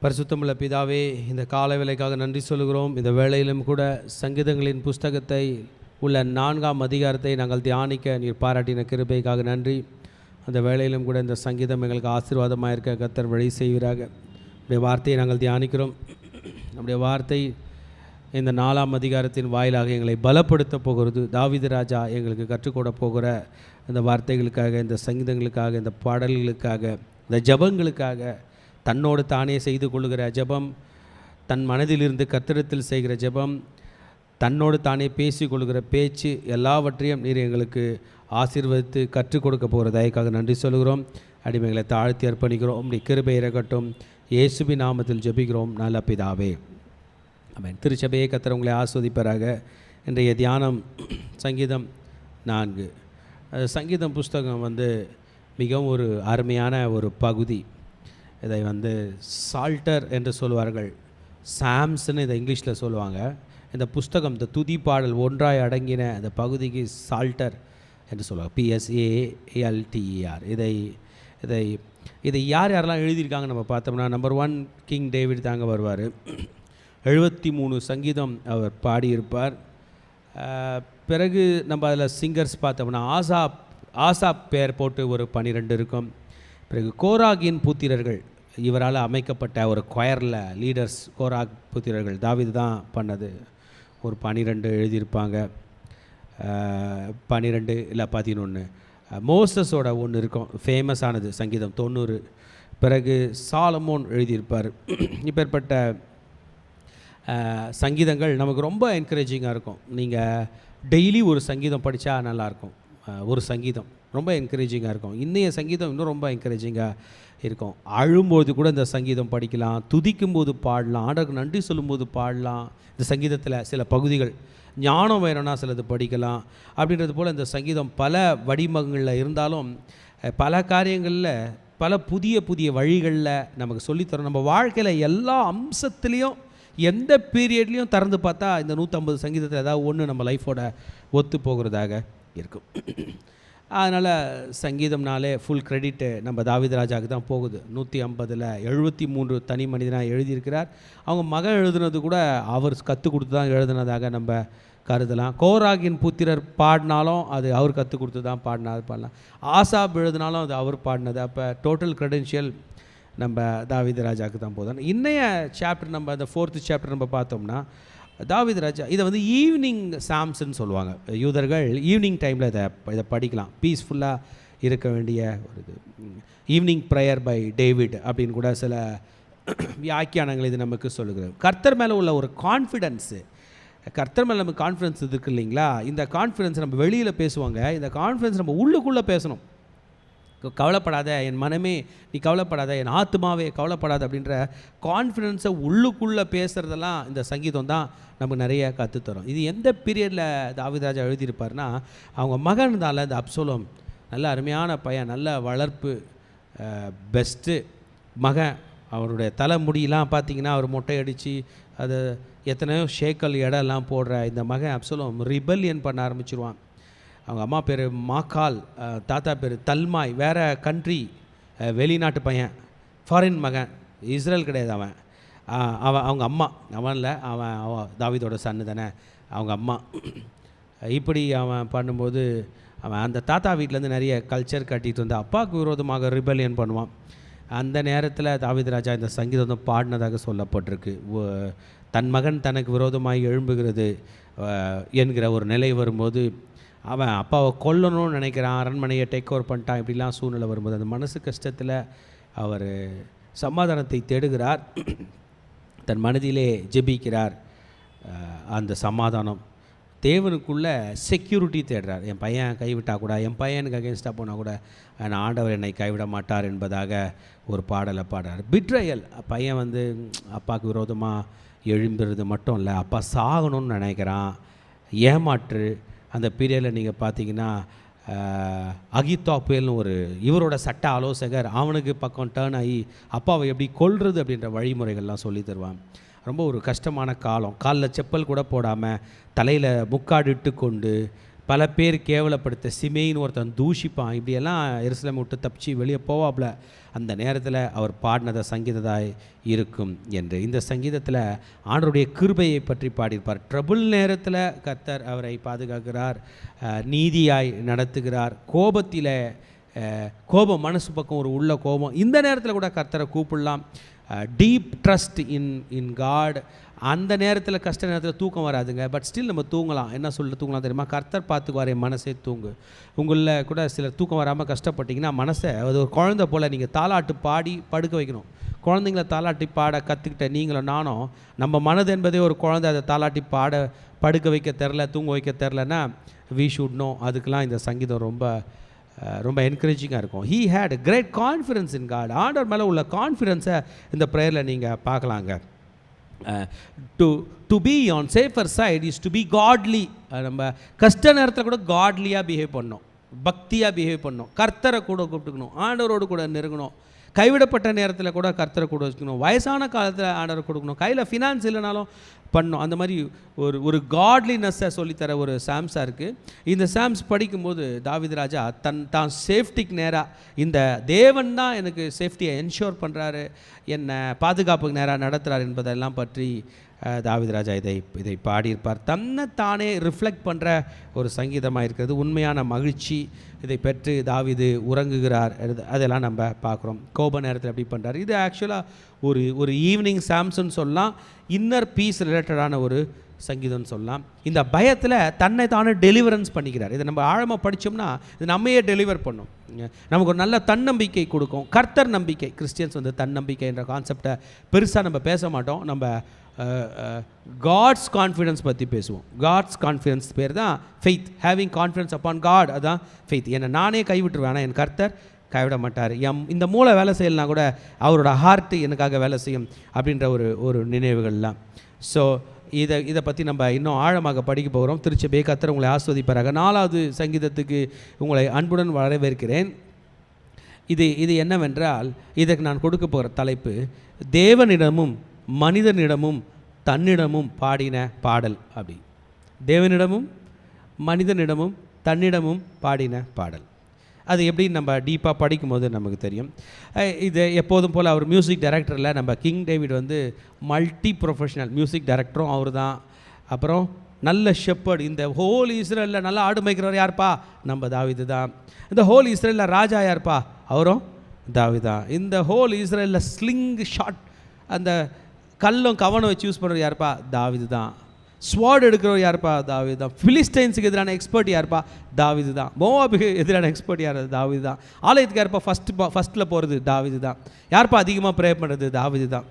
பரிசுத்தமுள்ள பிதாவே, இந்த கால வேளைக்காக நன்றி சொல்கிறோம். இந்த வேளையிலும் கூட சங்கீதங்களின் புஸ்தகத்தை உள்ள 4ஆம் அதிகாரத்தை நாங்கள் தியானிக்க நீர் பாராட்டின கிருபைக்காக நன்றி. அந்த வேளையிலும் கூட இந்த சங்கீதம் எங்களுக்கு ஆசீர்வாதமாக இருக்க கர்த்தர் வழி செய்வீராக. நம்முடைய வார்த்தையை நாங்கள் தியானிக்கிறோம். நம்முடைய வார்த்தை இந்த 4ஆம் அதிகாரத்தின் வாயிலாக எங்களை பலப்படுத்த போகிறது. தாவீது ராஜா எங்களுக்கு கற்றுக்கொட போகிற இந்த வார்த்தைகளுக்காக, இந்த சங்கீதங்களுக்காக, இந்த பாடல்களுக்காக, இந்த ஜபங்களுக்காக, தன்னோடு தானே செய்து கொள்ளுகிற ஜபம், தன் மனதிலிருந்து கர்த்தரிடத்தில் செய்கிற ஜபம், தன்னோடு தானே பேசி கொள்ளுகிற பேச்சு, எல்லாவற்றையும் நீர் எங்களுக்கு ஆசீர்வதித்து கற்றுக் கொடுக்க போகிற தயக்காக நன்றி சொல்கிறோம். அடிமைகளை தாழ்த்தி அர்ப்பணிக்கிறோம். உம்முடைய கிருபை இறக்கட்டும். இயேசுவின் நாமத்தில் ஜெபிக்கிறோம் நல்ல பிதாவே, ஆமென். திருச்சபையை கர்த்தர் உங்களை ஆஸ்வதிப்பராக. இன்றைய தியானம் சங்கீதம் 4. சங்கீதம் புஸ்தகம் மிகவும் ஒரு அருமையான ஒரு பகுதி. இதை சால்டர் என்று சொல்வார்கள், சாம்ஸ்ன்னு இதை இங்கிலீஷில் சொல்லுவாங்க. இந்த புஸ்தகம், இந்த துதி பாடல் ஒன்றாய் அடங்கின அந்த பகுதிக்கு சால்டர் என்று சொல்லுவாங்க, PSALTER. இதை யாரெல்லாம் எழுதியிருக்காங்க நம்ம பார்த்தோம்னா, நம்பர் 1 கிங் டேவிட் தாங்க வருவார். 73 சங்கீதம் அவர் பாடியிருப்பார். பிறகு நம்ம அதில் சிங்கர்ஸ் பார்த்தோம்னா ஆசாப் பேர் போட்டு ஒரு 12 இருக்கும். பிறகு கோராகின் புத்திரர்கள், இவரால் அமைக்கப்பட்ட ஒரு கொயரில் லீடர்ஸ் கோராக் புத்திரர்கள், தாவீது தான் பண்ணது, ஒரு 12 எழுதியிருப்பாங்க. 12 இல்லை 11. மோசஸோட ஒன்று இருக்கும், ஃபேமஸானது சங்கீதம் 90. பிறகு சாலமோன் எழுதியிருப்பார். இப்பேற்பட்ட சங்கீதங்கள் நமக்கு ரொம்ப என்கரேஜிங்காக இருக்கும். நீங்கள் டெய்லி ஒரு சங்கீதம் படித்தா நல்லாயிருக்கும். ஒரு சங்கீதம் ரொம்ப என்கரேஜிங்காக இருக்கும். இன்றைய சங்கீதம் இன்னும் ரொம்ப என்கரேஜிங்காக இருக்கும். அழும்போது கூட இந்த சங்கீதம் படிக்கலாம், துதிக்கும்போது பாடலாம், ஆண்டவருக்கு நன்றி சொல்லும்போது பாடலாம். இந்த சங்கீதத்தில் சில பகுதிகள் ஞானம் வேணும்னா சிலது படிக்கலாம். அப்படின்றது போல் இந்த சங்கீதம் பல வடிவங்களில் இருந்தாலும் பல காரியங்களில் பல புதிய புதிய வழிகளில் நமக்கு சொல்லித்தரோம். நம்ம வாழ்க்கையில் எல்லா அம்சத்துலேயும் எந்த பீரியட்லேயும் திறந்து பார்த்தா இந்த 150 சங்கீதத்தில் ஏதாவது ஒன்று நம்ம லைஃபோட ஒத்து போகிறதாக இருக்கும். அதனால் சங்கீதம்னாலே ஃபுல் கிரெடிட்டு நம்ம தாவீது ராஜாவுக்கு தான் போகுது. 150ல் 73 தனி மனிதனாக எழுதியிருக்கிறார். அவங்க மகன் எழுதுனது கூட அவர் கற்றுக் கொடுத்து தான் எழுதுனதாக நம்ம கருதலாம். கோராகின் புத்திரர் பாடினாலும் அது அவர் கற்றுக் கொடுத்து தான் பாடலாம். ஆசாப் எழுதினாலும் அது அவர் பாடினது. அப்போ டோட்டல் க்ரெடென்ஷியல் நம்ம தாவீது ராஜாவுக்கு தான் போதும். இன்னைய சாப்டர், நம்ம அந்த 4th சாப்டர் நம்ம பார்த்தோம்னா, தாவீது ராஜா இதை ஈவினிங் சாம்ஸ்ன்னு சொல்லுவாங்க. யூதர்கள் ஈவினிங் டைமில் இதை படிக்கலாம். பீஸ்ஃபுல்லாக இருக்க வேண்டிய ஒரு இது, ஈவினிங் ப்ரேயர் பை டேவிட் அப்படின்னு கூட சில வியாக்கியானங்கள் இது நமக்கு சொல்லுகிறது. கர்த்தர் மேலே உள்ள ஒரு கான்ஃபிடென்ஸு, கர்த்தர் மேலே நமக்கு கான்ஃபிடென்ஸ் இருக்கு இல்லைங்களா? இந்த கான்ஃபிடென்ஸ் நம்ம வெளியில் பேசுவாங்க, இந்த கான்ஃபிடென்ஸ் நம்ம உள்ளுக்குள்ளே பேசணும். கவலைப்படாத என் மனமே நீ கவலைப்படாத, என் ஆத்மாவே கவலைப்படாத அப்படின்ற கான்ஃபிடென்ஸை உள்ளுக்குள்ளே பேசுகிறதெல்லாம் இந்த சங்கீதம் தான் நமக்கு நிறைய கற்றுத்தரும். இது எந்த பீரியடில் தாவீது ராஜா எழுதியிருப்பார்னா, அவங்க மகன் தான்ல இந்த அப்சலோம், நல்ல அருமையான பையன், நல்ல வளர்ப்பு, பெஸ்ட்டு மகன். அவருடைய தலைமுடியெலாம் பார்த்திங்கன்னா அவர் மொட்டை அடித்து அது எத்தனையோ ஷேக்கல் இடம்லாம் போடுற இந்த மகன் அப்சலோம் ரிபல்லியன் பண்ண ஆரம்பிச்சிருவான். அவங்க அம்மா பேர் மாக்கால், தாத்தா பேர் தல்மாய், வேறு கண்ட்ரி, வெளிநாட்டு பையன், ஃபாரின் மகன், இஸ்ரேல் கிடையாது அவன். அவங்க அம்மா, அவன் தாவீதோட சன்னு தானே, அவங்க அம்மா. இப்படி அவன் பண்ணும்போது அவன் அந்த தாத்தா வீட்டிலேருந்து நிறைய கல்ச்சர் கட்டிகிட்டு வந்து அப்பாவுக்கு விரோதமாக ரிபல்லியன் பண்ணுவான். அந்த நேரத்தில் தாவீது ராஜா இந்த சங்கீதம் பாடினதாக சொல்லப்பட்டிருக்கு. தன் மகன் தனக்கு விரோதமாக எழும்புகிறது என்கிற ஒரு நிலை வரும்போது அவன் அப்பாவை கொல்லணும்னு நினைக்கிறான், அரண்மனையை டேக் ஓவர் பண்ணிட்டான். இப்படிலாம் சூழ்நிலை வரும்போது அந்த மனசு கஷ்டத்தில் அவர் சமாதானத்தை தேடுகிறார், தன் மனதிலே ஜெபிக்கிறார். அந்த சமாதானம், தேவனுக்குள்ளே செக்யூரிட்டி தேடுறார். என் பையன் கைவிட்டால் கூட, என் பையனுக்கு அகேன்ஸ்டாக போனால் கூட ஆண்டவர் என்னை கைவிட மாட்டார் என்பதாக ஒரு பாடலை பாடுறார். பிட்ரையல், பையன் அப்பாவுக்கு விரோதமாக எழும்புறது மட்டும் இல்லை, அப்பா சாகணும்னு நினைக்கிறான், ஏமாற்று. அந்த பீரியடில் நீங்கள் பார்த்தீங்கன்னா அகித்தோப்பேல்னு ஒரு இவரோட சட்ட ஆலோசகர், அவனுக்கு பக்கம் டேர்ன் ஆகி அப்பாவை எப்படி கொல்றது அப்படின்ற வழிமுறைகள்லாம் சொல்லி தருவான். ரொம்ப ஒரு கஷ்டமான காலம். காலில் செப்பல் கூட போடாமல் தலையில் முக்காடிட்டு கொண்டு பல பேர் கேவலப்படுத்த, சிமேயின்னு ஒருத்தன் தூஷிப்பான், இப்படியெல்லாம் எருசலேமை விட்டு தப்பிச்சு வெளியே போவாப்ல. அந்த நேரத்தில் அவர் பாடினத சங்கீதத்தாய் இருக்கும் என்று. இந்த சங்கீதத்தில் ஆண்டவருடைய கிருபையை பற்றி பாடியிருப்பார். ட்ரபுள் நேரத்தில் கர்த்தர் அவரை பாதுகாக்கிறார், நீதியாய் நடத்துகிறார். கோபம் மனசு பக்கம் ஒரு உள்ள கோபம், இந்த நேரத்தில் கூட கர்த்தரை கூப்பிடலாம். Deep trust in God. அந்த நேரத்தில், கஷ்ட நேரத்தில் தூக்கம் வராதுங்க, பட் ஸ்டில் நம்ம தூங்கலாம். என்ன சொல்ல தூங்கலாம் தெரியுமா? கர்த்தர் பார்த்துக்குவார், என் மனசே தூங்கு. உங்களில் கூட சிலர் தூக்கம் வராமல் கஷ்டப்பட்டிங்கன்னா மனசை அது ஒரு குழந்தை போல் நீங்கள் தாலாட்டு பாடி படுக்க வைக்கணும். குழந்தைங்கள தாலாட்டி பாட கற்றுக்கிட்ட நீங்களும் நானும், நம்ம மனது என்பதே ஒரு குழந்தை, அதை தாலாட்டி பாட படுக்க வைக்க தெரில, தூங்க வைக்க தெரிலன்னா வி ஷுட் நோ. அதுக்கெலாம் இந்த சங்கீதம் ரொம்ப என்கரேஜிங்காக இருக்கும். He had great confidence in God. ஆண்டவர் மேலே உள்ள கான்ஃபிடென்ஸை இந்த ப்ரேயரில் நீங்கள் பார்க்கலாங்க. To be on safer side is to be godly. நம்ம கஷ்ட நேரத்தில் கூட காட்லியாக பிஹேவ் பண்ணோம், பக்தியாக பிஹேவ் பண்ணோம், கர்த்தரை கூட கூப்பிட்டுக்கணும், ஆண்டவரோடு கூட நெருங்கணும். கைவிடப்பட்ட நேரத்தில் கூட கர்த்தரை கூட வச்சுக்கணும், வயசான காலத்தில் ஆண்டவரை கொடுக்கணும், கையில் ஃபினான்ஸ் இல்லைனாலும் பண்ணோம். அந்த மாதிரி ஒரு காட்லினஸ்ஸை சொல்லித்தர ஒரு சாம்ஸாக இருக்குது. இந்த சாம்ஸ் படிக்கும்போது தாவீது ராஜா தான் சேஃப்டிக்கு நேராக, இந்த தேவன் தான் எனக்கு சேஃப்டியை என்ஷோர் பண்ணுறாரு, என்னை பாதுகாப்புக்கு நேராக நடத்துகிறார் என்பதெல்லாம் பற்றி தாவீது ராஜா இதை பாடியிருப்பார். தானே ரிஃப்ளெக்ட் பண்ணுற ஒரு சங்கீதமாக இருக்கிறது. உண்மையான மகிழ்ச்சி இதை பெற்று தாவீது உறங்குகிறார், அதெல்லாம் நம்ம பார்க்குறோம். கோப நேரத்தில் எப்படி பண்ணுறார். இது ஆக்சுவலாக ஒரு ஈவினிங் சாம்ஸ்ன்னு சொல்லலாம், இன்னர் பீஸ் ரிலேட்டடான ஒரு சங்கீதம்னு சொல்லலாம். இந்த பயத்தில் தன்னை தானே டெலிவரன்ஸ் பண்ணிக்கிறார். இதை நம்ம ஆழமாக படித்தோம்னா இது நம்மையே டெலிவர் பண்ணும், நமக்கு ஒரு நல்ல தன்னம்பிக்கை கொடுக்கும். கர்த்தர் நம்பிக்கை. கிறிஸ்டியன்ஸ் தன்னம்பிக்கை என்ற கான்செப்டை பெருசாக நம்ம பேச மாட்டோம். நம்ம காட்ஸ் கான்ஃபிடன்ஸ் பற்றி பேசுவோம். காட்ஸ் கான்ஃபிடன்ஸ் பேர் தான் faith. Having confidence upon God, அதுதான் ஃபெய்த். என்னை நானே கைவிட்டுருவேன், ஆனால் என் கர்த்தர் கைவிட மாட்டார். இந்த மூளை வேலை செய்யலைனா கூட அவரோட ஹார்ட்டு எனக்காக வேலை செய்யும் அப்படின்ற ஒரு நினைவுகள்லாம். ஸோ இதை பற்றி நம்ம இன்னும் ஆழமாக படிக்க போகிறோம். திருச்சபை கர்த்தர் உங்களை ஆஸ்வதிப்பாராக. 4வது சங்கீதத்துக்கு உங்களை அன்புடன் வரவேற்கிறேன். இது என்னவென்றால், இதற்கு நான் கொடுக்க போகிற தலைப்பு தேவனிடமும் மனிதனிடமும் தன்னிடமும் பாடின பாடல். அப்படி தேவனிடமும் மனிதனிடமும் தன்னிடமும் பாடின பாடல். அது எப்படி நம்ம டீப்பாக படிக்கும்போது நமக்கு தெரியும். இது எப்போதும் போல் அவர் மியூசிக் டைரக்டரில் நம்ம king David multi professional music டைரக்டரும் அவர் தான். அப்புறம் நல்ல ஷெப்பர்ட். இந்த ஹோல் இஸ்ரேலில் நல்லா ஆடு மேய்க்கிறவர் யார்ப்பா? நம்ம தாவீது தான். இந்த ஹோல் இஸ்ரேலில் ராஜா யார்ப்பா? அவரும் தாவீது தான். இந்த ஹோல் இஸ்ரேலில் ஸ்லிங் ஷாட், அந்த கல்லும் கவனம் வச்சு யூஸ் பண்ணுறது யார்ப்பா? தாவீது தான். ஸ்வாட் எடுக்கிறவர் யார்ப்பா? தாவீது தான். ஃபிலிஸ்டைன்ஸுக்கு எதிரான எக்ஸ்பர்ட் யார்ப்பா? தாவீது தான். மோவாபுக்கு எதிரான எக்ஸ்பர்ட் யார்? தாவீது தான். ஆலயத்துக்கு யார்ப்பா ஃபஸ்ட்டில் போகிறது? தாவீது தான். யார்ப்பா அதிகமாக ப்ரே பண்ணுறது? தாவீது தான்.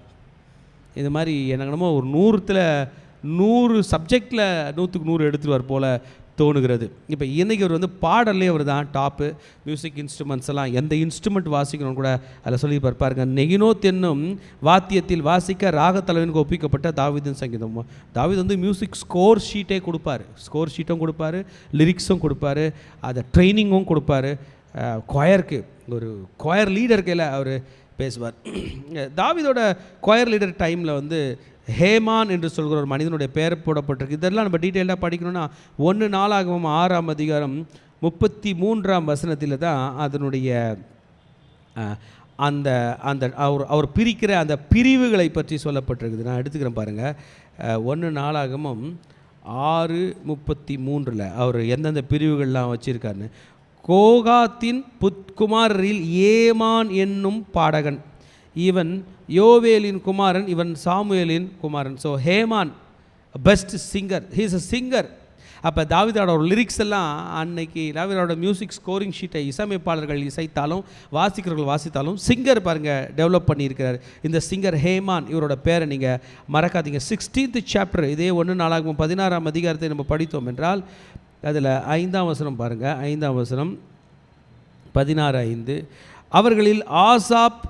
இது மாதிரி என்னங்கன்னமோ ஒரு 100 சப்ஜெக்டில் 100க்கு 100 எடுத்துருவார் போல் தோணுகிறது. இப்போ இன்றைக்கி அவர் பாடல்லே அவர் தான் டாப்பு. மியூசிக் இன்ஸ்ட்ருமெண்ட்ஸ் எல்லாம் எந்த இன்ஸ்ட்ருமெண்ட் வாசிக்கணும்னு கூட அதில் சொல்லி பாருங்க. நெகினோத் என்னும் வாத்தியத்தில் வாசிக்க ராகத்தலைவனுக்கு ஒப்பிக்கப்பட்ட தாவீதின் சங்கீதம். தாவீது மியூசிக் ஸ்கோர் ஷீட்டே கொடுப்பார். ஸ்கோர் ஷீட்டும் கொடுப்பார், லிரிக்ஸும் கொடுப்பார், அதை ட்ரைனிங்கும் கொடுப்பார். கொயருக்கு ஒரு கொயர் லீடர் கையில் அவர் பேசுவார். தாவீதோட கொயர் லீடர் டைமில் ஹேமான் என்று சொல்கிற ஒரு மனிதனுடைய பெயர் போடப்பட்டிருக்கு. இதெல்லாம் நம்ம டீட்டெயிலாக படிக்கணும்னா 1 நாளாகமம் 6ஆம் அதிகாரம் 33ஆம் வசனத்தில் தான் அதனுடைய அந்த அந்த அவர் பிரிக்கிற அந்த பிரிவுகளை பற்றி சொல்லப்பட்டிருக்குது. நான் எடுத்துக்கிறேன் பாருங்கள். 1 நாளாகமம் 6:33 அவர் எந்தெந்த பிரிவுகள்லாம் வச்சுருக்காருன்னு. கோகாத்தின் புத்குமாரில் ஏமான் என்னும் பாடகன், இவன் யோவேலின் குமாரன், இவன் சாமுவேலின் குமாரன். So Heman best singer, he is a singer. அப்போ தாவீதோட ஒரு லிரிக்ஸ் எல்லாம் அன்னைக்கு தாவீதோட மியூசிக் ஸ்கோரிங் ஷீட்டை இசையமைப்பாளர்கள் இசைத்தாலும் வாசிக்கிறவர்கள் வாசித்தாலும் சிங்கர் பாருங்கள் டெவலப் பண்ணியிருக்கிறார். இந்த சிங்கர் ஹேமான், இவரோட பேரை நீங்கள் மறக்காதீங்க. 16th சாப்டர், இதே 1 நாளாகவும் 16ஆம் அதிகாரத்தை நம்ம படித்தோம் என்றால் அதில் 5ஆம் வசனம் பாருங்கள். 5ஆம் வசனம் 16:5. அவர்களில் ஆசாப்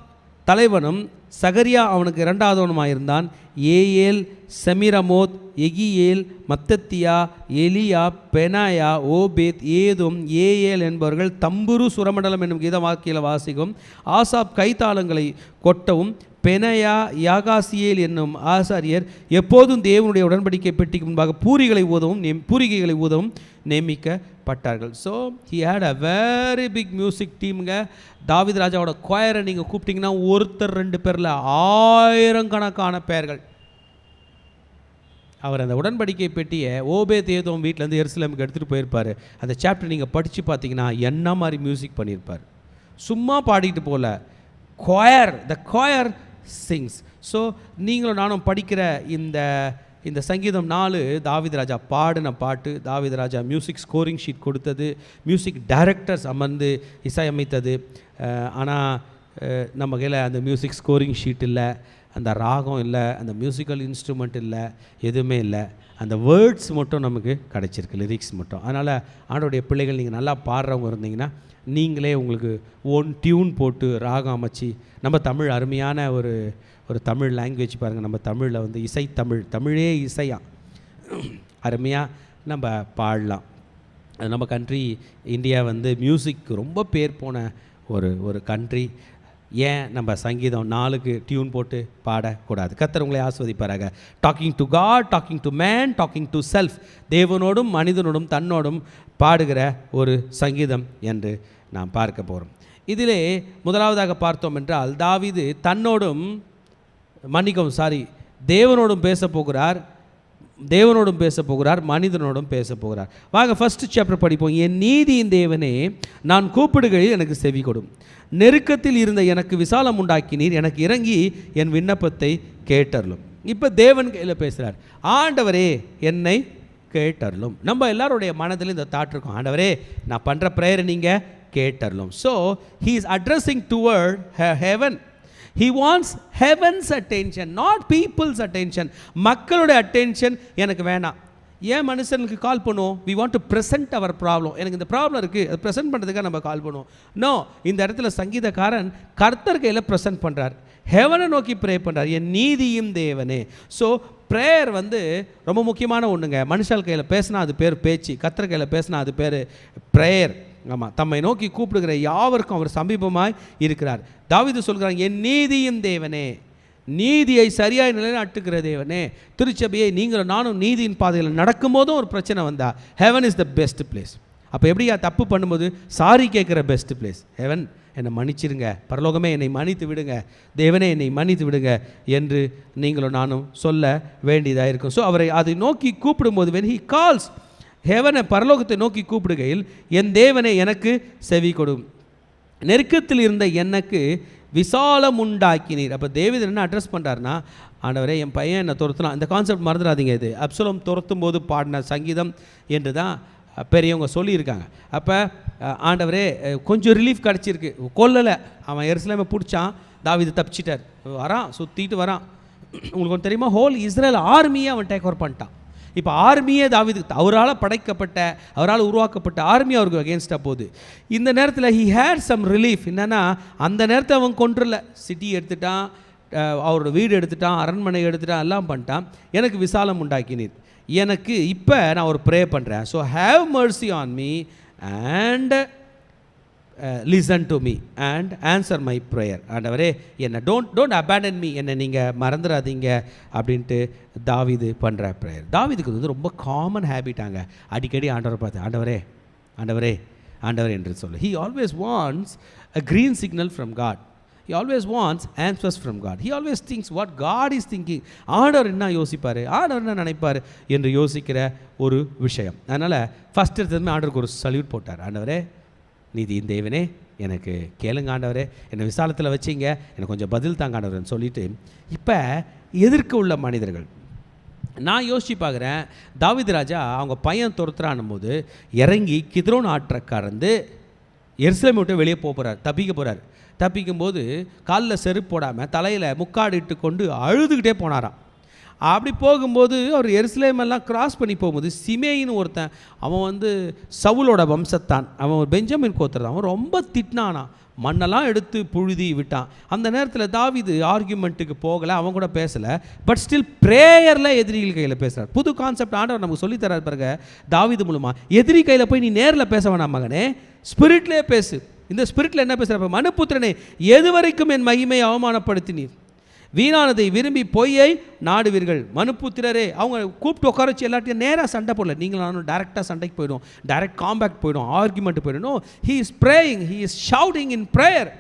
தலைவனும் சகரியா அவனுக்கு 2வதுமாயிருந்தான். ஏயேல், செமிரமோத், எகியேல், மத்தத்தியா, எலியா, பெனாயா, ஓபேத், ஏதும், ஏயேல் என்பவர்கள் தம்புரு சுரமண்டலம் என்னும் கீத வாக்கியில் வாசிக்கும். ஆசாப் கைத்தாளங்களை கொட்டவும் பெனையா யாகாசியேல் என்னும் ஆசாரியர் எப்போதும் தேவனுடைய உடன்படிக்கை பெட்டிக்கு முன்பாக பூரிகைகளை ஊதவும் நியமிக்கப்பட்டார்கள். So he had a very big music டீமுங்க. தாவீது ராஜாவோட கொயரை நீங்கள் கூப்பிட்டிங்கன்னா ஒருத்தர் 2 பேரில் ஆயிரக்கணக்கான பேர்கள். அவர் அந்த உடன்படிக்கை பெட்டியை ஓபேத்-ஏதோம் வீட்டிலேருந்து எருசலேமுக்கு எடுத்துகிட்டு போயிருப்பார். அந்த சாப்டர் நீங்கள் படித்து பார்த்தீங்கன்னா என்ன மாதிரி மியூசிக் பண்ணியிருப்பார். சும்மா பாடிட்டு போகல, த கொயர் சிங்ஸ். ஸோ நீங்களும் நானும் படிக்கிற இந்த சங்கீதம் 4 தாவீது ராஜா பாடின பாட்டு. தாவீது ராஜா மியூசிக் ஸ்கோரிங் ஷீட் கொடுத்தது, மியூசிக் டைரக்டர்ஸ் அமர்ந்து இசையமைத்தது. ஆனால் நம்ம கையில் அந்த மியூசிக் ஸ்கோரிங் ஷீட் இல்லை, அந்த ராகம் இல்லை, அந்த மியூசிக்கல் இன்ஸ்ட்ருமெண்ட் இல்லை, எதுவுமே இல்லை. அந்த வேர்ட்ஸ் மட்டும் நமக்கு கிடச்சிருக்கு, லிரிக்ஸ் மட்டும். அதனால் ஆண்டோடைய பிள்ளைகள், நீங்கள் நல்லா பாடுறவங்க இருந்தீங்கன்னா நீங்களே உங்களுக்கு ஓன் டியூன் போட்டு ராகம் அமைச்சு, நம்ம தமிழ் அருமையான ஒரு தமிழ் லாங்குவேஜ் பாருங்கள். நம்ம தமிழில் வந்து தமிழே இசையாக அருமையாக நம்ம பாடலாம். நம்ம கண்ட்ரி இந்தியா வந்து மியூசிக் ரொம்ப பேர் போன ஒரு கண்ட்ரி. ஏன் நம்ம சங்கீதம் 4க்கு டியூன் போட்டு பாடக்கூடாது? கர்த்தர் உங்களை ஆஸ்வதிப்பாராக. Talking to God, talking to man, talking to self, தேவனோடும் மனிதனோடும் தன்னோடும் பாடுகிற ஒரு சங்கீதம் என்று நாம் பார்க்க போகிறோம். இதிலே முதலாவதாக பார்த்தோம் என்றால், தாவீது தன்னோடும் தேவனோடும் பேச போகிறார், மனிதனோடும் பேச போகிறார். வாங்க ஃபர்ஸ்ட் சாப்டர் படிப்போம். என் நீதியின் தேவனே, நான் கூப்பிடுகையில் எனக்கு செவி கொடும். நெருக்கத்தில் இருந்த எனக்கு விசாலம் உண்டாக்கினீர், எனக்கு இறங்கி என் விண்ணப்பத்தை கேட்டருளும். இப்போ தேவன் கையில் பேசுகிறார். ஆண்டவரே என்னை கேட்டருளும். நம்ம எல்லாருடைய மனதில் இந்த தாட் இருக்கும், ஆண்டவரே நான் பண்ணுற ப்ரேயரை நீங்கள் கேட்டருளும். So he is addressing toward heaven. He wants heaven's attention, not people's attention. மக்களுடைய அட்டென்ஷன் எனக்கு வேணாம். ஏன் மனுஷனுக்கு கால் பண்ணுவோம்? we want to present our problem. எனக்கு இந்த ப்ராப்ளம் இருக்குது, அதை ப்ரெசென்ட் பண்ணுறதுக்காக நம்ம கால் பண்ணுவோம். நோ, இந்த இடத்துல சங்கீதக்காரன் கர்த்தர் கையில் ப்ரெசென்ட் பண்ணுறார், ஹெவனை நோக்கி ப்ரே பண்ணுறார், என் நீதியும் தேவனே. ஸோ ப்ரேயர் வந்து ரொம்ப முக்கியமான ஒன்றுங்க. மனுஷால் கையில் பேசினா அது பேர் பேச்சு, கர்த்தர் கையில் பேசினா அது பேர் ப்ரேயர். ஆமாம், தம்மை நோக்கி கூப்பிடுகிற யாவருக்கும் அவர் சமீபமாய் இருக்கிறார். தாவீது சொல்கிறாங்க, என் நீதியும் தேவனே, நீதியை சரியாய் நிலைநாட்டுகிற தேவனே. திருச்சபையை நீங்களும் நானும் நீதியின் பாதையில் நடக்கும்போதும் ஒரு பிரச்சனை வந்தா, heaven is the best place. அப்போ எப்படியா தப்பு பண்ணும்போது சாரி கேட்குற பெஸ்ட் பிளேஸ் ஹெவன். என்னை மன்னிச்சிருங்க, பரலோகமே என்னை மன்னித்து விடுங்க, தேவனே என்னை மன்னித்து விடுங்க என்று நீங்களும் நானும் சொல்ல வேண்டியதாக இருக்கும். ஸோ அவரை அதை நோக்கி கூப்பிடும்போது, when he calls, ஹெவனை பரலோகத்தை நோக்கி கூப்பிடுகையில், என் தேவனை எனக்கு செவி கொடும், நெருக்கத்தில் இருந்த எனக்கு விசாலம் உண்டாக்கினீர். அப்போ தேவீது என்ன அட்ரஸ் பண்ணுறாருன்னா, ஆண்டவரே என் பையன் என்னை துரத்துனா. இந்த கான்செப்ட் மறந்துடாதீங்க, இது அப்சலோம் துரத்தும் போது பாடின சங்கீதம் என்று தான் பெரியவங்க சொல்லியிருக்காங்க. அப்போ ஆண்டவரே கொஞ்சம் ரிலீஃப் கிடச்சிருக்கு, கொல்லலை, அவன் எருசலேமை பிடிச்சான், தாவீது தப்பிச்சிட்டார், வரான், சுற்றிட்டு வரான். உங்களுக்கு ஒன்று தெரியுமா, ஹோல் இஸ்ரேல் ஆர்மியை அவன் டேக் ஓவர் பண்ணிட்டான். இப்போ ஆர்மியே தாவீது, அவரால் படைக்கப்பட்ட, அவரால் உருவாக்கப்பட்ட ஆர்மி அவருக்கு அகேன்ஸ்டாக போகுது. இந்த நேரத்தில் ஹி ஹேட் சம் ரிலீஃப். என்னென்னா, அந்த நேரத்தை அவன் கொன்றல, சிட்டி எடுத்துட்டான், அவரோட வீடு எடுத்துட்டான், அரண்மனை எடுத்துட்டான், எல்லாம் பண்ணிட்டான். எனக்கு விசாலம் உண்டாக்கினீர், எனக்கு இப்போ நான் ஒரு ப்ரே பண்ணுறேன். So have mercy on me and listen to me and answer my prayer. ஆண்டவரே என்னை டோன்ட் அபேண்டன் மீ, என்னை நீங்கள் மறந்துடாதீங்க அப்படின்ட்டு தாவீது பண்ணுற ப்ரேயர். தாவீதுக்கு வந்து ரொம்ப காமன் ஹேபிட்டாங்க, அடிக்கடி ஆண்டவரை பார்த்து ஆண்டவரே ஆண்டவரே ஆண்டவரே என்று சொல்லு. He always wants a green signal from God. He always wants answers from God. He always thinks what God is thinking. ஆண்டவர் என்ன யோசிப்பார், ஆண்டவர் என்ன நினைப்பார் என்று யோசிக்கிற ஒரு விஷயம். அதனால் ஃபஸ்ட் எடுத்ததுமே ஆண்டவருக்கு ஒரு சல்யூட் போட்டார். ஆண்டவரே நீதியின் தேவனே எனக்கு கேளுங்க, ஆண்டவரே என்னை விசாலத்தில் வச்சிங்க, எனக்கு கொஞ்சம் பதில் தாங்க ஆண்டவர்னு சொல்லிட்டு, இப்போ எதிர்க்க உள்ள மனிதர்கள் நான் யோசிச்சு பார்க்குறேன். தாவீது ராஜா அவங்க பையன் துரத்துறானும் போது இறங்கி கித்ரோன் ஆற்றக்காரந்து எருசலேமை விட்டு வெளியே போகிறார், தப்பிக்க போகிறார். தப்பிக்கும்போது காலில் செருப்பு போடாமல் தலையில் முக்காடு இட்டு கொண்டு அழுதுகிட்டே போனாராம். அப்படி போகும்போது அவர் எருசலேமெல்லாம் கிராஸ் பண்ணி போகும்போது சிமேயின்னு ஒருத்தன், அவன் வந்து சவுலோட வம்சத்தான், அவன் ஒரு பெஞ்சமின் கோத்திரம், அவன் ரொம்ப திட்டினானா, மண்ணெல்லாம் எடுத்து புழுதி விட்டான். அந்த நேரத்தில் தாவீது ஆர்கியூமெண்ட்டுக்கு போகலை, அவன் கூட பேசலை, பட் ஸ்டில் ப்ரேயரில் எதிரிகள் கையில் பேசுகிறார். புது கான்செப்ட் ஆண்டவர் நமக்கு சொல்லித்தரார் பாருங்க. தாவீது மூலமாக எதிரி கையில் போய் நீ நேரில் பேச வேணாம் மகனே, ஸ்பிரிட்லேயே பேசு. இந்த ஸ்பிரிட்டில் என்ன பேசுகிறப்ப, மனுபுத்திரனே எது வரைக்கும் என் மகிமையை அவமானப்படுத்தினீர், வீணானதை விரும்பி பொய்யை நாடுவீர்கள். மனுப்புத்திரரே, அவங்க கூப்பிட்டு உட்கார வச்சு எல்லாத்தையும் நேராக சண்டை போடல. நீங்களும் நானும் டைரெக்டாக சண்டைக்கு போயிடும், டைரக்ட் காம்பேக்ட் போயிடும், ஆர்குமெண்ட் போயிடும். He is praying, he is shouting in prayer.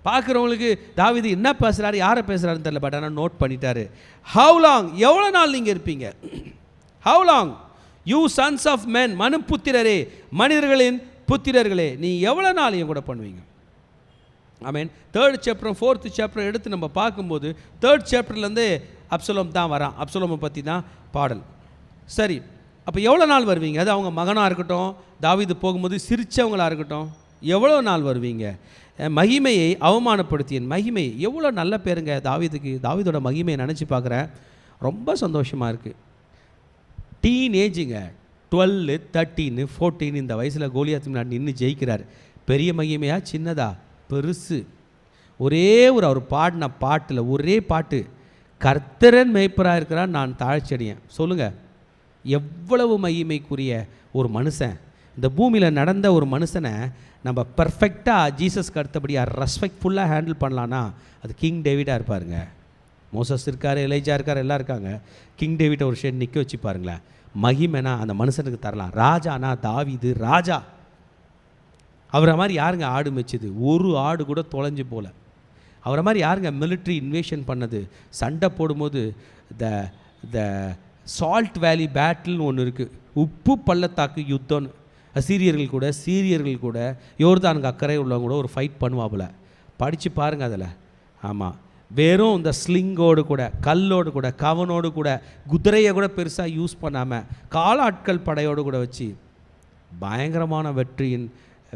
பார்க்குறவங்களுக்கு தாவீது என்ன பேசுகிறாரு, யாரை பேசுகிறாருன்னு தெரியல, பட் ஆனால் நோட் பண்ணிட்டாரு. ஹவு லாங், எவ்வளோ நாள் நீங்கள் இருப்பீங்க? How long you sons of men, மனுப்புத்திரரே, மனிதர்களின் புத்திரர்களே, நீ எவ்வளோ நாள் என் கூட பண்ணுவீங்க? ஆமீன். 3rd chapter 4th chapter எடுத்து நம்ம பார்க்கும்போது 3rd chapterலேருந்து அப்சலோம் தான் வரான். அப்சலோமை பற்றி தான் பாடல். சரி, அப்போ எவ்வளோ நாள் வருவீங்க? அது அவங்க மகனாக இருக்கட்டும், தாவீது போகும்போது சிரித்தவங்களாக இருக்கட்டும், எவ்வளோ நாள் வருவீங்க? மகிமையை அவமானப்படுத்திய மகிமை, எவ்வளோ நல்ல பேருங்க தாவீதுக்கு. தாவீதோட மகிமையை நினச்சி பார்க்குறேன், ரொம்ப சந்தோஷமாக இருக்குது. டீனேஜுங்க, 12, 13, 14 இந்த வயசில் கோலியாத் முன்னாடி நின்று ஜெயிக்கிறார். பெரிய மகிமையா சின்னதா? பெருசு. ஒரே அவர் பாடின பாட்டில் ஒரே பாட்டு, கர்த்தரன் மேய்ப்பராக இருக்கிறான் நான் தாழ்ச்சடியேன். சொல்லுங்கள், எவ்வளவு மகிமைக்குரிய ஒரு மனுஷன். இந்த பூமியில் நடந்த ஒரு மனுஷனை நம்ம பர்ஃபெக்டாக ஜீசஸ்க்கு அடுத்தபடியாக ரெஸ்பெக்ட்ஃபுல்லாக ஹேண்டில் பண்ணலான்னா அது கிங் டேவிடாக இருப்பாருங்க. மோசஸ் இருக்கார், எலைஜா இருக்கார், எல்லாம் இருக்காங்க. கிங் டேவிட்டை ஒரு ஷேட் நிற்க வச்சு பாருங்களேன். மகிமைனா அந்த மனுஷனுக்கு தரலாம். ராஜானா தாவீது ராஜா. அவரை மாதிரி யாருங்க ஆடு மேய்ச்சது? ஒரு ஆடு கூட தொலைஞ்சு போல. அவரை மாதிரி யாருங்க மிலிட்ரி இன்வேஷன் பண்ணது? சண்டை போடும்போது த சால்ட் வேலி பேட்டில்னு ஒன்று இருக்குது, உப்பு பள்ளத்தாக்கு யுத்தம்னு. சீரியர்கள் கூட யோர்தானுக்கு அக்கறை உள்ளவங்க கூட ஒரு ஃபைட் பண்ணுவாப்புல. படித்து பாருங்கள் அதில். ஆமாம், வெறும் இந்த ஸ்லிங்கோடு கூட, கல்லோடு கூட, கவனோடு கூட, குதிரையை கூட பெருசாக யூஸ் பண்ணாமல் காலாட்கள் படையோடு கூட வச்சு பயங்கரமான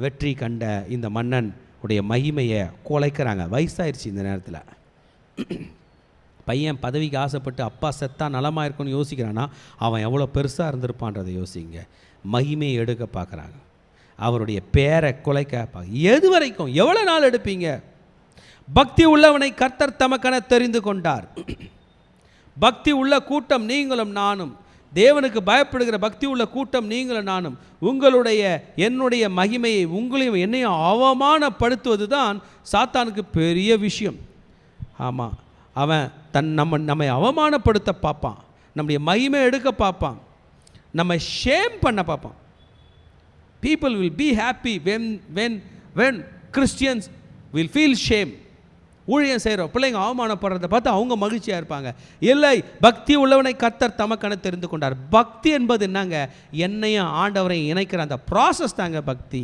வெற்றி கண்ட இந்த மன்னன் உடைய மகிமையை குலைக்கிறாங்க. வயசாயிருச்சு இந்த நேரத்தில். பையன் பதவிக்கு ஆசைப்பட்டு அப்பா செத்தா நலமாக இருக்குன்னு யோசிக்கிறான்னா அவன் எவ்வளோ பெருசாக இருந்திருப்பான்றதை யோசிங்க. மகிமையை எடுக்க பார்க்குறாங்க, அவருடைய பேரை குலைக்க. எது வரைக்கும், எவ்வளோ நாள் எடுப்பீங்க? பக்தி உள்ளவனை கர்த்தர் தமக்கென தெரிந்து கொண்டார். பக்தி உள்ள கூட்டம் நீங்களும் நானும். தேவனுக்கு பயப்படுகிற பக்தி உள்ள கூட்டம் நீங்களும் நானும். என்னுடைய மகிமையை உங்களையும் என்னையும் அவமானப்படுத்துவது தான் சாத்தானுக்கு பெரிய விஷயம். ஆமாம், அவன் நம்மை அவமானப்படுத்த பார்ப்பான், நம்முடைய மகிமை எடுக்க பார்ப்பான், நம்ம ஷேம் பண்ண பார்ப்பான். People will be happy when Christians will feel shame. ஊழியம் செய்கிறோம், பிள்ளைங்க அவமானப்படுறதை பார்த்து அவங்க மகிழ்ச்சியாக இருப்பாங்க. இல்லை, பக்தி உள்ளவனை கர்த்தர் தமக்கென தெரிந்து கொண்டார். பக்தி என்பது என்னங்க? என்னையும் ஆண்டவரையும் இணைக்கிற அந்த ப்ராசஸ் தாங்க பக்தி,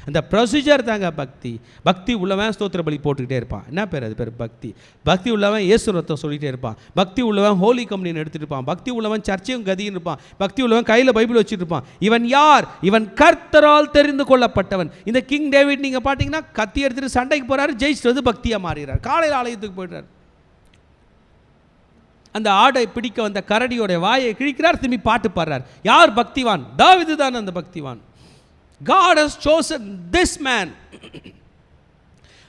அந்த ப்ரொசீஜர் தாங்க பக்தி. பக்தி உள்ளவன் ஸ்தோத்திர பலி போட்டுக்கிட்டே இருப்பான். என்ன பேர்? அது பேர் பக்தி. பக்தி உள்ளவன் இயேசு ரத்தம் சொல்லிகிட்டே இருப்பான். பக்தி உள்ளவன் ஹோலி கம்யூனியன் எடுத்துகிட்டு இருப்பான். பக்தி உள்ளவன் சர்ச்சையும் கதின்னு இருப்பான். பக்தி உள்ளவன் கையில் பைபிள் வச்சுட்டு இருப்பான். இவன் யார்? இவன் கர்த்தரால் தெரிந்து கொள்ளப்பட்டவன். இந்த கிங் டேவிட் நீங்கள் பார்த்தீங்கன்னா கத்தி எடுத்துகிட்டு சண்டைக்கு போகிறாரு, ஜெயிச்சுட்டு வந்து பக்தியாக மாறுகிறார். காலையில் ஆலயத்துக்கு போய்ட்டார், அந்த ஆடை பிடிக்க வந்த கரடியோட வாயை கிழிக்கிறார், திரும்பி பாட்டு பாடுறார். யார் பக்திவான்? தாவீது தான் அந்த பக்திவான். God has chosen this man.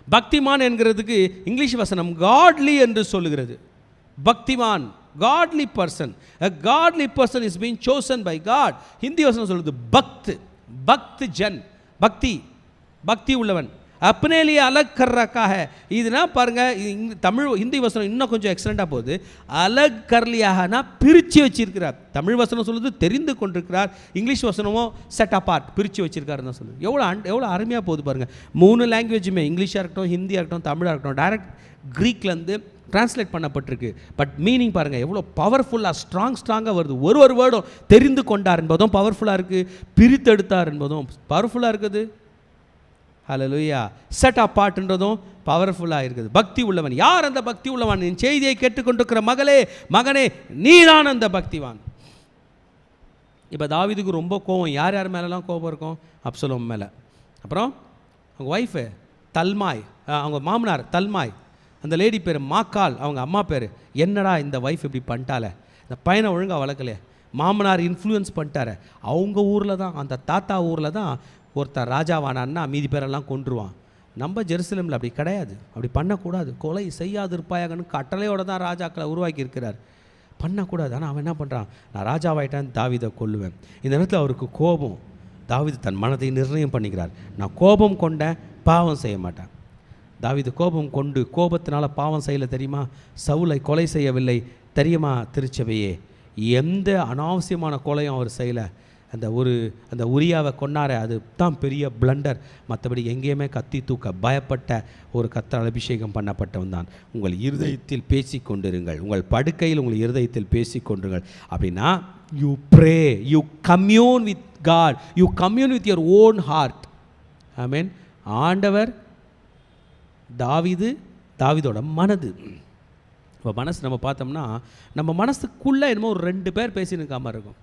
பக்திமான் என்கிறதுக்கு இங்கிலீஷ் வசனம் godly என்று சொல்லுகிறது. பக்திமான், godly person. A godly person is being chosen by God. Hindi வசனம் சொல்லுது பக்த் ஜன், பக்தி உள்ளவன். அப்னேலியே அலக் கர்ரக்காக. இதுனா பாருங்கள், தமிழ் ஹிந்தி வசனம் இன்னும் கொஞ்சம் எக்ஸலண்ட்டாக போகுது. அலக் கர்லியாகனா பிரித்து வச்சிருக்கிறார். தமிழ் வசனம் சொல்லுது தெரிந்து கொண்டிருக்கிறார். இங்கிலீஷ் வசனமும் செட் அப்பார்ட், பிரித்து வச்சிருக்காருன்னு தான் சொல்லுது. எவ்வளோ அருமையாக போகுது பாருங்கள். 3 லாங்குவேஜுமே, இங்கிலீஷாக இருக்கட்டும், ஹிந்தியாக இருக்கட்டும், தமிழாக இருக்கட்டும், டைரக்ட் க்ரீக்லேருந்து டிரான்ஸ்லேட் பண்ணப்பட்டிருக்கு. பட் மீனிங் பாருங்கள் எவ்வளோ பவர்ஃபுல்லாக ஸ்ட்ராங்காக வருது. ஒரு வேர்டும் தெரிந்து கொண்டார் என்பதும் பவர்ஃபுல்லாக இருக்குது, பிரித்தெடுத்தார் என்பதும் பவர்ஃபுல்லாக இருக்குது. ஹல்லேலூயா. செட் அப்பார்ட்ன்றதும் பவர்ஃபுல்லாக இருக்குது. பக்தி உள்ளவன் யார்? அந்த பக்தி உள்ளவன். என் செய்தியை கேட்டுக்கொண்டிருக்கிற மகனே நீதான் அந்த பக்திவான். இப்போ தாவீதுக்கு ரொம்ப கோபம். யார் மேலெலாம் கோபம் இருக்கும்? அப்சலோம் மேலே. அப்புறம் அவங்க ஒய்ஃபு தல்மாய், அவங்க மாமனார் தல்மாய், அந்த லேடி பேர் மாக்கால், அவங்க அம்மா பேர். என்னடா இந்த ஒய்ஃப் இப்படி பண்ணிட்டால, இந்த பையனை ஒழுங்காக வளர்க்கலையே, மாமனார் இன்ஃப்ளூயன்ஸ் பண்ணிட்டாரு. அவங்க ஊரில் தான், அந்த தாத்தா ஊரில் தான் ஒருத்தர் ராஜாவானான்னா மீதி பேரெல்லாம் கொன்றுவான். நம்ம ஜெருசலேமில் அப்படி கிடையாது, அப்படி பண்ணக்கூடாது. கொலை செய்யாது இருப்பாயாகன்னு கட்டளையோடு தான் ராஜாக்களை உருவாக்கி இருக்கிறார். பண்ணக்கூடாது. ஆனால் அவன் என்ன பண்ணுறான்? நான் ராஜாவாயிட்டான், தாவீதை கொல்லுவேன். இந்த நேரத்தில் அவருக்கு கோபம். தாவீது தன் மனதை நிர்ணயம் பண்ணிக்கிறார், நான் கோபம் கொண்ட பாவம் செய்ய மாட்டேன். தாவீது கோபம் கொண்டு கோபத்தினால பாவம் செய்யலை தெரியுமா? சவுலை கொலை செய்யவில்லை தெரியுமா? திருச்சபையே, எந்த அனாவசியமான கொலையும் அவர் செய்யலை. அந்த உரியாவை கொன்னாரே, அது தான் பெரிய பிளண்டர். மற்றபடி எங்கேயுமே கத்தி தூக்க பயப்பட்ட ஒரு கர்த்தரால் அபிஷேகம் பண்ணப்பட்டவன் தான். உங்கள் இருதயத்தில் பேசி கொண்டிருங்கள், உங்கள் படுக்கையில் உங்கள் இருதயத்தில் பேசி கொண்டிருங்கள். அப்படின்னா you pray, you commune with God, you commune with your own heart. Amen. ஆண்டவர் தாவீதோட மனது. இப்போ மனசு நம்ம பார்த்தோம்னா, நம்ம மனசுக்குள்ளே என்னமோ ஒரு 2 பேர் பேசினுக்காம இருக்கும்.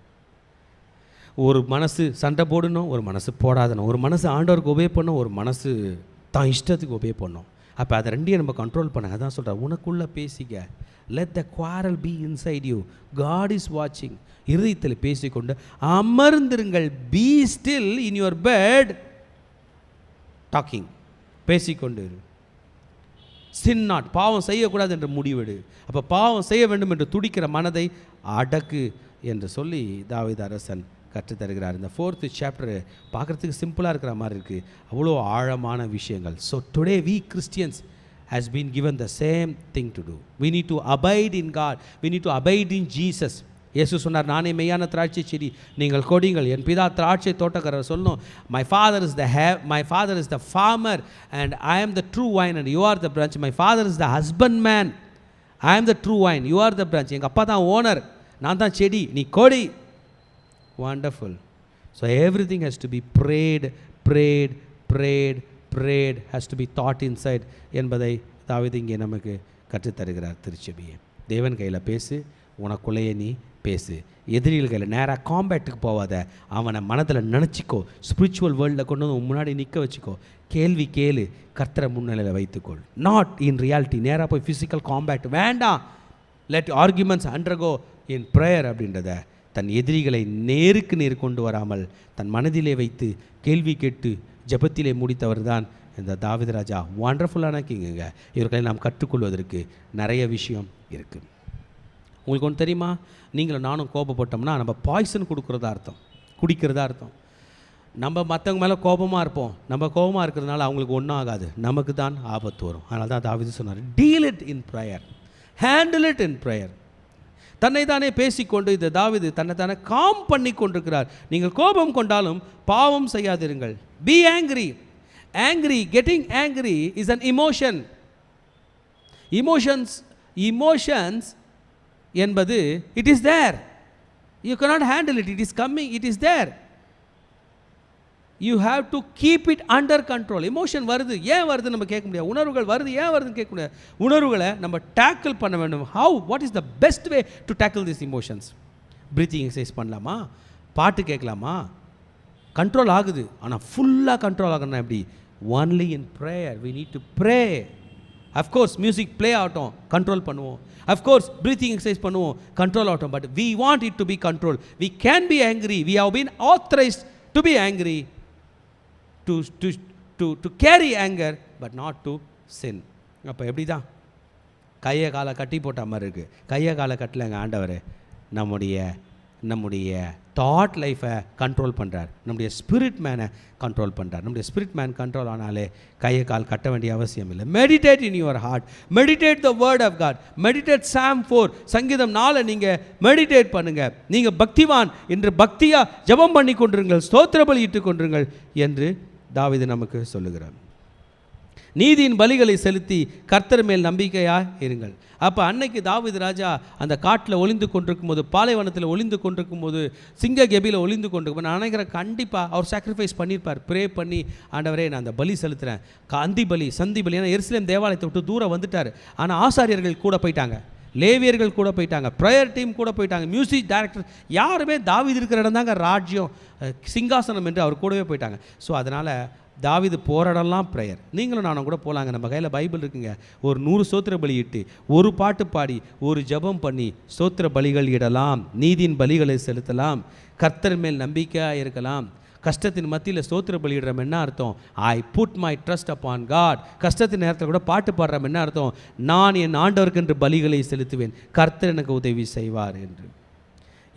ஒரு மனசு சண்டை போடணும், ஒரு மனசு போடாதணும், ஒரு மனசு ஆண்டவருக்கு உபயோக பண்ணணும், ஒரு மனசு தான் இஷ்டத்துக்கு உபயோக பண்ணணும். அப்போ அதை 2ஐயும் நம்ம கண்ட்ரோல் பண்ண. அதான் சொல்கிறேன், உனக்குள்ளே பேசிக்க. Let the quarrel be inside you, God is வாட்சிங். இருதயத்தில் பேசிக்கொண்டு அமர்ந்திருங்கள். Be still in your bed talking. பேசிக்கொண்டு சின் நாட், பாவம் செய்யக்கூடாது என்று முடிவெடு. அப்போ பாவம் செய்ய வேண்டும் என்று துடிக்கிற மனதை அடக்கு என்று சொல்லி தாவீது அரசன் கற்றுத்தருகிறார். இந்த 4th சாப்டர் பார்க்குறதுக்கு சிம்பிளாக இருக்கிற மாதிரி இருக்குது, அவ்வளோ ஆழமான விஷயங்கள். So today we Christians has been given the same thing to do. We need to abide in God. We need to abide in Jesus. இயேசு சொன்னார், நானே மெய்யான திராட்சை செடி, நீங்கள் கொடிங்கள். என் பிதா திராட்சை தோட்டக்காரர். சொல்லணும், my father is the farmer and I am the true vine and you are the branch. My father is the husbandman, I am the true vine, you are the branch. எங்கள் அப்பா தான் ஓனர், நான் தான் செடி, நீ கொடி. Wonderful. So everything has to be prayed, has to be thought inside என்பதை தாவீது இங்கே நமக்கு கற்றுத்தருகிறார். திருச்சபையே, தேவன் கையில் பேசு, உனக்குள்ளேயே நீ பேசு. எதிரிகள் கையில் நேராக காம்பேட்டுக்கு போவாத, அவனை மனதில் நினச்சிக்கோ. ஸ்பிரிச்சுவல் வேர்ல்டில் கொண்டு வந்து முன்னாடி நிற்க வச்சுக்கோ. கேள்வி கேளு, கர்த்தரை முன்னிலையில் வைத்துக்கொள். Not in reality. நேராக போய் ஃபிசிக்கல் காம்பேட் வேண்டாம். Let arguments undergo in prayer அப்படின்றத தன் எதிரிகளை நேருக்கு நேர் கொண்டு வராமல் தன் மனதிலே வைத்து கேள்வி கேட்டு ஜெபத்திலே முடித்தவர் தான் இந்த தாவீது ராஜா. வண்டர்ஃபுல்லான கிங்குங்க. இவர்களை நாம் கற்றுக்கொள்வதற்கு நிறைய விஷயம் இருக்குது. உங்களுக்கு ஒன்று தெரியுமா? நீங்களும் நானும் கோபப்பட்டோம்னா நம்ம பாய்சன் குடிக்கிறதா அர்த்தம். நம்ம மற்றவங்க மேலே கோபமாக இருப்போம். நம்ம கோபமாக இருக்கிறதுனால அவங்களுக்கு ஒன்றும் ஆகாது, நமக்கு தான் ஆபத்து வரும். அதனால தான் தாவீது சொன்னார், deal it in prayer, handle it in prayer. தன்னை தானே பேசிக்கொண்டு இந்த தாவீது தன்னை தானே காம் பண்ணி கொண்டிருக்கிறார். நீங்கள் கோபம் கொண்டாலும் பாவம் செய்யாதிருங்கள். Be angry. Getting angry is an emotion. Emotions என்பது it is there. You cannot handle it. It is coming. It is there. You have to keep it under control. Emotion வருது, ஏன் வருது நம்ம கேட்க முடியாது. உணர்வுகள் வருது, ஏன் வருதுன்னு கேட்க முடியாது. உணர்வுகளை நம்ம டேக்கிள் பண்ண வேண்டும். What is the best way to tackle these emotions? Breathing exercise பண்ணலாமா, பாட்டு கேட்கலாமா? கண்ட்ரோல் ஆகுது, ஆனால் ஃபுல்லாக கண்ட்ரோல் ஆகணும்னா எப்படி? Only in prayer. we need to pray. Of course music play ஆகட்டும், கண்ட்ரோல் பண்ணுவோம். அஃப்கோர்ஸ் ப்ரீத்திங் எக்ஸசைஸ் பண்ணுவோம், கண்ட்ரோல் ஆகட்டும். But we want it to be controlled. We can be angry. We have been authorized to be angry, to carry anger, but not to sin. அப்போ எப்படி தான் கையை காலை கட்டி போட்ட மாதிரி இருக்குது. கையை காலை கட்டலைங்க ஆண்டவர். நம்முடைய தாட் லைஃப்பை கண்ட்ரோல் பண்ணுறார், நம்முடைய ஸ்பிரிட் மேனை கண்ட்ரோல் பண்ணுறார். நம்முடைய ஸ்பிரிட் மேன் கண்ட்ரோல் ஆனாலே கையை கால் கட்ட வேண்டிய அவசியம் இல்லை. Meditate in your heart, meditate the word of God, meditate Psalm 4 சங்கீதம் 4 நீங்கள் மெடிடேட் பண்ணுங்கள். நீங்கள் பக்திவான் என்று பக்தியாக ஜெபம் பண்ணி கொண்டிருங்கள், ஸ்தோத்திர பலி இட்டு கொண்டிருங்கள் என்று தாவீது நமக்கு சொல்லுகிறார். நீதியின் பலிகளை செலுத்தி கர்த்தர் மேல் நம்பிக்கையாக இருங்கள். அப்போ அன்னைக்கு தாவீது ராஜா அந்த காட்டில் ஒளிந்து கொண்டிருக்கும் போது, பாலைவனத்தில் ஒளிந்து கொண்டிருக்கும் போது, சிங்க கெபியில் ஒளிந்து கொண்டிருக்கும் போது, நான் நினைக்கிறேன் கண்டிப்பாக அவர் சாக்ரிஃபைஸ் பண்ணியிருப்பார். ப்ரே பண்ணி, ஆண்டவரே நான் அந்த பலி செலுத்துகிறேன், சந்தி பலி. ஏன்னா எருசலேம் தேவாலயத்தை விட்டு தூரம் வந்துட்டார். ஆனால் ஆசாரியர்கள் கூட போயிட்டாங்க, லேவியர்கள் கூட போயிட்டாங்க, ப்ரேயர் டீம் கூட போயிட்டாங்க, மியூசிக் டைரக்டர் யாருமே தாவீது இருக்கிற இடம் தாங்க ராஜ்யம், சிங்காசனம் என்று அவர் கூடவே போயிட்டாங்க. ஸோ அதனால் தாவீது போராடலாம் ப்ரேயர். நீங்களும் நானும் கூட போகலாங்க. நம்ம கையில் பைபிள் இருக்குங்க. ஒரு 100 ஸ்தோத்திர பலி இட்டு, ஒரு பாட்டு பாடி, ஒரு ஜெபம் பண்ணி ஸ்தோத்திர பலிகள் இடலாம், நீதியின் பலிகளை செலுத்தலாம், கர்த்தர் மேல் நம்பிக்கையாக இருக்கலாம். கஷ்டத்தின் மத்தியில் ஸ்தோத்திர பலியிடுறோம் என்ன அர்த்தம்? I put my trust upon God. கஷ்டத்தின் நேரத்தில் கூட பாட்டு பாடுறோம் என்ன அர்த்தம்? நான் என் ஆண்டவருக்கு என்று பலிகளை செலுத்துவேன், கர்த்தர் எனக்கு உதவி செய்வார் என்று.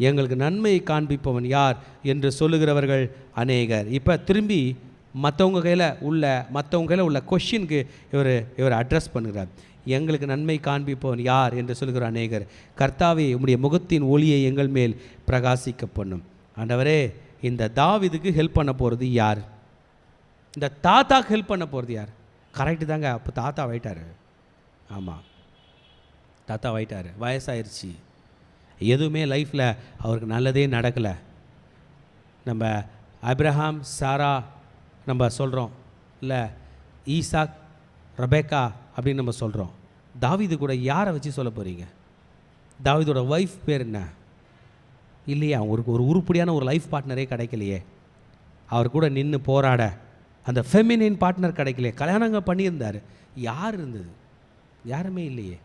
எங்களுக்கு நன்மையை காண்பிப்பவன் யார் என்று சொல்லுகிறவர்கள் அநேகர். இப்போ திரும்பி மற்றவங்க கையில் உள்ள கொஷினுக்கு இவர் அட்ரஸ் பண்ணுகிறார். எங்களுக்கு நன்மை காண்பிப்பவன் யார் என்று சொல்கிற அநேகர். கர்த்தாவே, உம்முடைய முகத்தின் ஒளியை எங்கள் மேல் பிரகாசிக்க பண்ணும். ஆண்டவரே, இந்த தாவீதுக்கு ஹெல்ப் பண்ண போகிறது யார்? இந்த தாத்தாக்கு ஹெல்ப் பண்ண போகிறது யார்? கரெக்டு தாங்க. அப்போ தாத்தா ஆயிட்டார். ஆமாம், தாத்தா ஆயிட்டார், வயசாயிருச்சு, எதுவுமே லைஃப்பில் அவருக்கு நல்லதே நடக்கலை. நம்ம ஆபிரகாம், சாரா நம்ம சொல்கிறோம் இல்லை, ஈசாக், ரெபேக்கா அப்படின்னு நம்ம சொல்கிறோம். தாவீது கூட யாரை வச்சு சொல்ல போகிறீங்க? தாவீதோட ஒய்ஃப் பேர் என்ன? இல்லையே, அவங்களுக்கு ஒரு உருப்படியான ஒரு லைஃப் பார்ட்னரே கிடைக்கலையே. அவர் கூட நின்று போராட அந்த ஃபெமினின் பார்ட்னர் கிடைக்கலையே. கல்யாணங்கள் பண்ணியிருந்தார், யார் இருந்தது? யாருமே இல்லையே.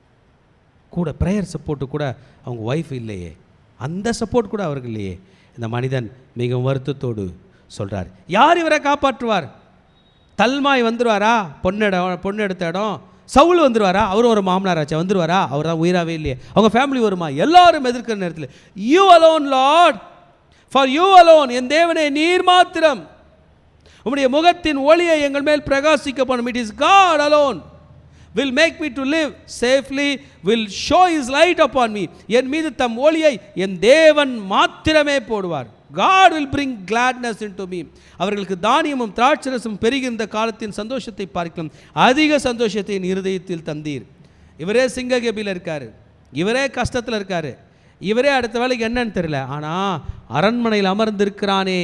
கூட ப்ரேயர் சப்போர்ட்டு கூட அவங்க ஒய்ஃப் இல்லையே, அந்த சப்போர்ட் கூட அவருக்கு இல்லையே. இந்த மனிதன் மிகவும் வருத்தத்தோடு சொல்கிறார், யார் இவரை காப்பாற்றுவார்? தல்மாய் வந்துடுவாரா? பொண்ணு எடுத்த இடம். சவுல் வந்துடுவாரா? அவரும் ஒரு மாமனாராச்சா, வந்துடுவாரா? அவர் தான் உயிராகவே இல்லையே. அவங்க ஃபேமிலி வருமா? எல்லாரும் எதிர்க்கிற நேரத்தில் you alone Lord, for you alone, என் தேவனே நீர் மாத்திரம் உம்முடைய முகத்தின் ஒளியை எங்கள் மேல் பிரகாசிக்க பண்ணும். It is God alone will make me to live safely, will show his light upon me. என் மீது தம் ஒளியை என் தேவன் மாத்திரமே போடுவார். God will bring gladness into me. அவர்களுக்கு தானியமும் திராட்சரசமும் பெருகின்ற காலத்தின் சந்தோஷத்தை பார்க்கலாம் அதிக சந்தோஷத்தை என் இருதயத்தில் தந்தீர். இவரே சிங்ககேபியில் இருக்கார், இவரே கஷ்டத்தில் இருக்கார், இவரே அடுத்த வேலைக்கு என்னன்னு தெரியல, ஆனால் அரண்மனையில் அமர்ந்திருக்கிறானே,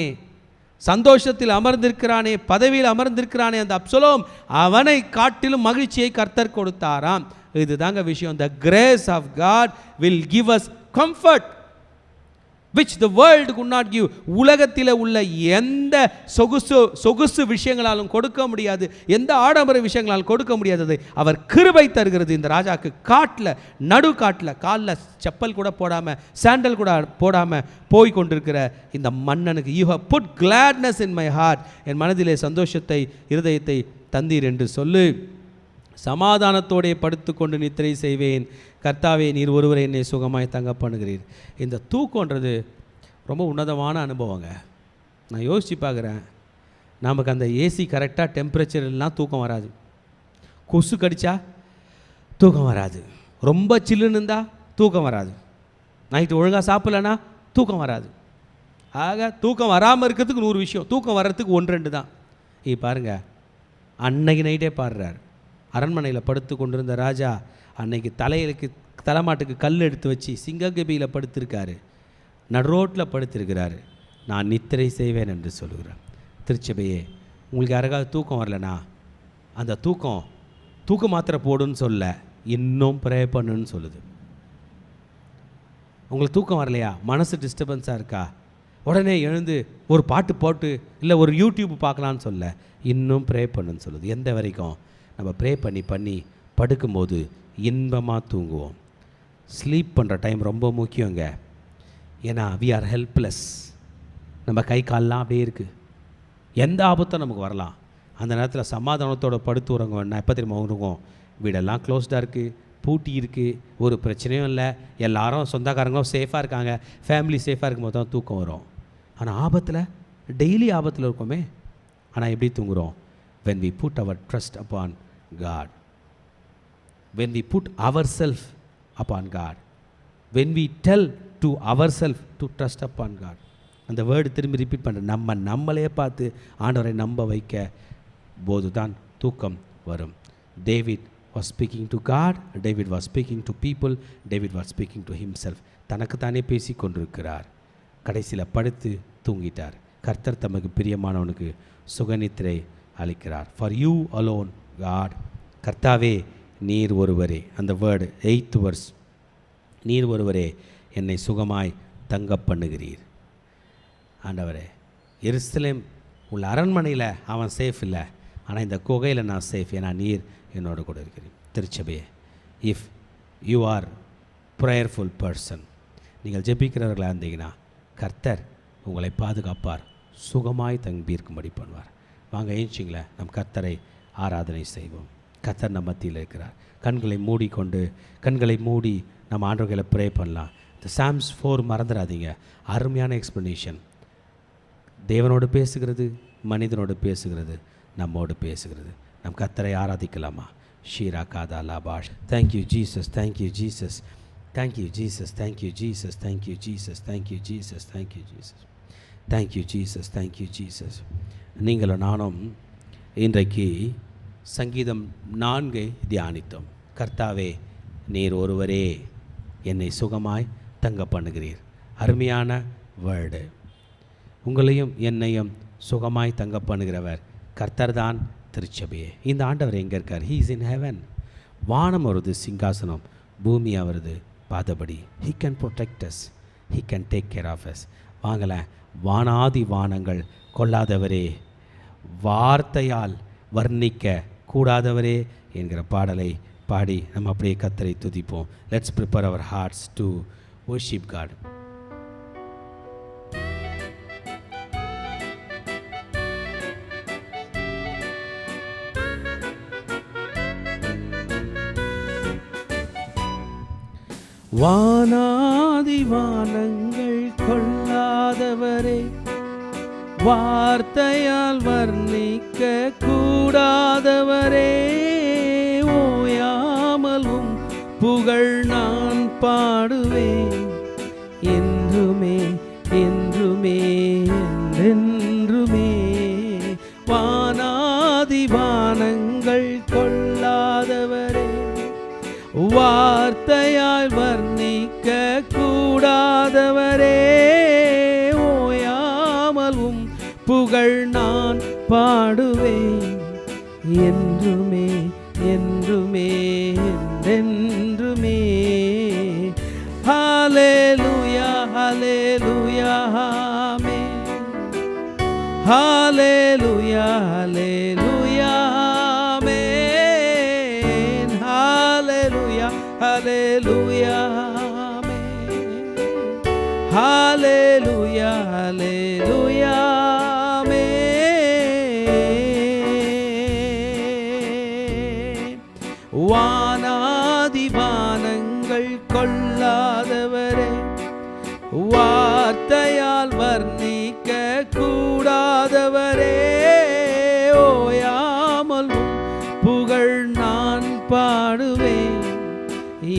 சந்தோஷத்தில் அமர்ந்திருக்கிறானே, பதவியில் அமர்ந்திருக்கிறானே, அந்த அப்சலோம் அவனை காட்டிலும் மகிழ்ச்சியை கர்த்தர் கொடுத்தாராம். இதுதாங்க விஷயம். The grace of God will give us comfort which the world could not give. உலகத்தில் உள்ள எந்த சொகுசு விஷயங்களாலும் கொடுக்க முடியாது, எந்த ஆடம்பர விஷயங்களாலும் கொடுக்க முடியாதது அவர் கிருபை தருகிறது. இந்த ராஜாக்கு நடு காட்டில் காலில் செப்பல் கூட போடாமல், சாண்டல் கூட போடாமல் போய் கொண்டிருக்கிற இந்த மன்னனுக்கு, you have put gladness in my heart, என் மனதிலே சந்தோஷத்தை இருதயத்தை தந்தீர் என்று சொல்லு. சமாதானத்தோடே படுத்து கொண்டு நித்திரை செய்வேன். கர்த்தாவே, நீர் ஒருவரை என்னை சுகமாய் தங்க பண்ணுகிறீர். இந்த தூக்கன்றது ரொம்ப உன்னதமான அனுபவங்க. நான் யோசித்து பார்க்குறேன், நமக்கு அந்த ஏசி கரெக்டாக டெம்பரேச்சர் இல்லைனா தூக்கம் வராது, கொசு கடித்தா தூக்கம் வராது, ரொம்ப சில்லுன்னு இருந்தால் தூக்கம் வராது, நைட்டு ஒழுங்காக சாப்பிட்லன்னா தூக்கம் வராது. ஆக தூக்கம் வராமல் இருக்கிறதுக்கு 100 விஷயம், தூக்கம் வர்றதுக்கு 1-2 தான். பாருங்கள், அன்னைக்கு நைட்டே பாடுறார். அரண்மனையில் படுத்து கொண்டிருந்த ராஜா அன்னைக்கு தலைமாட்டுக்கு கல் எடுத்து வச்சு சிங்ககபியில் படுத்திருக்காரு, நடுரோட்டில் படுத்திருக்கிறாரு. நான் நித்திரை செய்வேன் என்று சொல்லுகிறார். திருச்சபையே, உங்களுக்கு யாருக்காவது தூக்கம் வரலனா அந்த தூக்க மாத்திரை போடுன்னு சொல்ல, இன்னும் ப்ரே பண்ணுன்னு சொல்லுது. உங்களுக்கு தூக்கம் வரலையா, மனசு டிஸ்டர்பன்ஸாக இருக்கா, உடனே எழுந்து ஒரு பாட்டு போட்டு இல்லை ஒரு யூடியூப் பார்க்கலான்னு சொல்ல, இன்னும் ப்ரே பண்ணுன்னு சொல்லுது. எந்த வரைக்கும்? நம்ம ப்ரே பண்ணி படுக்கும்போது இன்பமாக தூங்குவோம். ஸ்லீப் பண்ணுற டைம் ரொம்ப முக்கியங்க. ஏன்னா வி ஆர் ஹெல்ப்லெஸ். நம்ம கை கால்லாம் அப்படியே இருக்குது, எந்த ஆபத்தும் நமக்கு வரலாம். அந்த நேரத்தில் சமாதானத்தோட படுத்து உறங்குவோம். நான் எப்போ தெரியுமா உறங்குவோம்? வீடெல்லாம் க்ளோஸ்டாக இருக்குது, பூட்டி இருக்குது, ஒரு பிரச்சனையும் இல்லை, எல்லாரும் சொந்தக்காரங்களும் சேஃபாக இருக்காங்க, ஃபேமிலி சேஃபாக இருக்கும்போது தான் தூக்கம் வரும். ஆனால் ஆபத்தில், டெய்லி ஆபத்தில் இருக்கோமே. ஆனால் எப்படி தூங்குகிறோம்? when we put our trust upon God, when we put ourselves upon God, when we tell to ourselves to trust upon God. அந்த வேர்டு திரும்பி ரிப்பீட் பண்ணுறேன். நம்மளே பார்த்து ஆண்டவரை நம்ப வைக்க போது தான் தூக்கம் வரும். David was speaking to God, David was speaking to people, David was speaking to himself. தனக்குத்தானே பேசி கொண்டிருக்கிறார். கடைசியில் படுத்து தூங்கிட்டார். கர்த்தர் தமக்கு பிரியமானவனுக்கு சுகநித்திரை அளிக்கிறார். ஃபார் யூ அலோன் காட், கர்த்தாவே நீர் ஒருவரே. அந்த வேர்டு 8th verse, நீர் ஒருவரே என்னை சுகமாய் தங்க பண்ணுகிறீர். ஆண்டவரே, எருசலேம் உள்ள அரண்மனையில் அவன் சேஃப் இல்லை, ஆனால் இந்த குகையில் நான் சேஃப், ஏன்னா நீர் என்னோட கூட இருக்கிறீர். திருச்சபையே, if you are prayerful person, நீங்கள் ஜெபிக்கிறவர்களாக இருந்தீங்கன்னா கர்த்தர் உங்களை பாதுகாப்பார், சுகமாய் தங்கியிருக்கும்படி பண்ணுவார். வாங்க ஏஞ்சிங்களேன், நம் கர்த்தரை ஆராதனை செய்வோம். கர்த்தர் நம்ம மத்தியில் இருக்கிறார். கண்களை மூடி நம்ம ஆண்டவர்களை ப்ரே பண்ணலாம். இந்த Psalms 4 மறந்துடாதீங்க, அருமையான எக்ஸ்ப்ளனேஷன். தேவனோடு பேசுகிறது, மனிதனோடு பேசுகிறது, நம்மோடு பேசுகிறது. நம் கர்த்தரை ஆராதிக்கலாமா? ஷீரா காதா லாபாஷ். Thank you Jesus, thank you Jesus, thank you Jesus, thank you Jesus, thank you Jesus, thank you Jesus, thank you Jesus, thank you Jesus, thank you Jesus. நீங்களும் நானும் இன்றைக்கு சங்கீதம் 4 தியானித்தோம். கர்த்தாவே, நீர் ஒருவரே என்னை சுகமாய் தங்க பண்ணுகிறீர். அருமையான வேர்டு. உங்களையும் என்னையும் சுகமாய் தங்க பண்ணுகிறவர் கர்த்தர்தான் திருச்சபையே. இந்த ஆண்டவர் எங்கே இருக்கார்? He is in heaven. வானம் அவரது சிங்காசனம், பூமி அவரது பாதபடி. He can protect us, he can take care of us. வாங்கலேன், வானாதி வானங்கள் கொள்ளாதவரே, வார்த்தையால் வர்ணிக்க கூடாதவரே என்கிற பாடலை பாடி நம்ம அப்படியே கர்த்தரை துதிப்போம். Let's prepare our hearts to worship God. வானாதி வானங்கள் கொள்ளாதவரே, வார்த்தையால் வர்ணிக்க கூடாதவரே, ஓயாமலும் புகழ் நான் பாடுவேன் என்றுமே என்றுமே என்றென்றுமே. வானாதி வானங்கள் கொள்ளாதவரே, வார்த்தையால் வர்ணிக்க கூடாதவரே, ஓயாமலும் புகழ் நான் பாடுவேன் என்றுமே என்றுமே என்றென்றுமே. ஹல்லேலூயா ஹல்லேலூயா ஆமென். ஹல்லேலூயா ஹல்லேலூயா ஆமென். ஹல்லேலூயா ஹல்லேலூயா ஆமென். ஹல்லேலூயா ஹல்லேலூயா ஆமென். வானாதி வானங்கள் கொள்ளாதவரே, வார்த்தையால் வர்ணிக்க கூடாதவரே, ஓயாமலும் புகழ் நான் பாடுவேன்